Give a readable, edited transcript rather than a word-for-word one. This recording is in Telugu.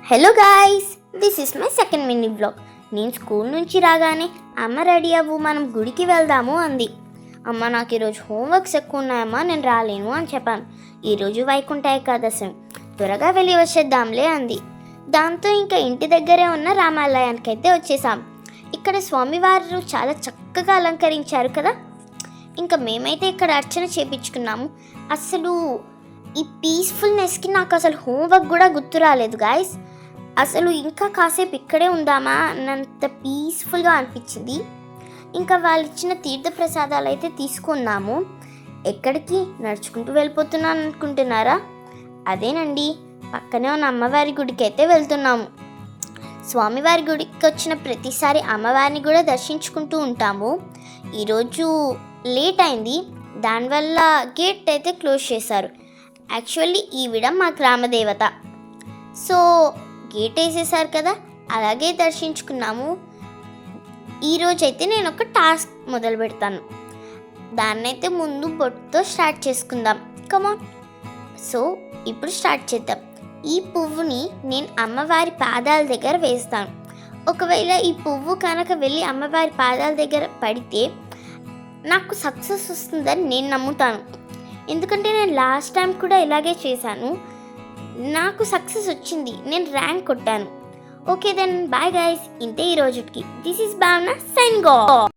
Hello guys, this is my second mini blog. నేను స్కూల్ నుంచి రాగానే అమ్మ రెడీ అవ్వు మనం గుడికి వెళ్దాము అంది. అమ్మ నాకు ఈరోజు హోంవర్క్స్ ఎక్కువ ఉన్నాయమ్మా, నేను రాలేను అని చెప్పాను. ఈరోజు వైకుంఠ ఏకాదశి, త్వరగా వెళ్ళి వచ్చేద్దాంలే అంది. దాంతో ఇంకా ఇంటి దగ్గరే ఉన్న రామాలయానికి అయితే వచ్చేసాం. ఇక్కడ స్వామివారు చాలా చక్కగా అలంకరించారు కదా. ఇంకా మేమైతే ఇక్కడ అర్చన చేపించుకున్నాము. అసలు ఈ పీస్ఫుల్నెస్కి నాకు అసలు హోంవర్క్ కూడా గుర్తు రాలేదు గాయస్. అసలు ఇంకా కాసేపు ఇక్కడే ఉందామా అన్నంత పీస్ఫుల్గా అనిపించింది. ఇంకా వాళ్ళు ఇచ్చిన తీర్థ ప్రసాదాలు అయితే తీసుకున్నాము. ఎక్కడికి నడుచుకుంటూ వెళ్ళిపోతున్నాను అనుకుంటున్నారా? అదేనండి, పక్కనే ఉన్న అమ్మవారి గుడికి అయితే వెళ్తున్నాము. స్వామివారి గుడికి వచ్చిన ప్రతిసారి అమ్మవారిని కూడా దర్శించుకుంటూ ఉంటాము. ఈరోజు లేట్ అయింది, దానివల్ల గేట్ అయితే క్లోజ్ చేశారు. యాక్చువల్లీ ఈవిడ మా గ్రామదేవత, సో గేట్ వేసేసారు కదా, అలాగే దర్శించుకున్నాము. ఈరోజైతే నేను ఒక టాస్క్ మొదలు పెడతాను. దాన్నైతే ముందు బొట్టుతో స్టార్ట్ చేసుకుందాం. కమాన్. సో ఇప్పుడు స్టార్ట్ చేద్దాం. ఈ పువ్వుని నేను అమ్మవారి పాదాల దగ్గర వేస్తాను. ఒకవేళ ఈ పువ్వు కనుక వెళ్ళి అమ్మవారి పాదాల దగ్గర పడితే నాకు సక్సెస్ వస్తుందని నేను నమ్ముతాను. ఎందుకంటే నేను లాస్ట్ టైం కూడా ఇలాగే చేశాను, నాకు సక్సెస్ వచ్చింది, నేను ర్యాంక్ కొట్టాను. ఓకే దెన్ బాయ్ గైస్, ఇంతే ఈ రోజుకి. దిస్ ఈస్ భావన సైనింగ్ ఆఫ్.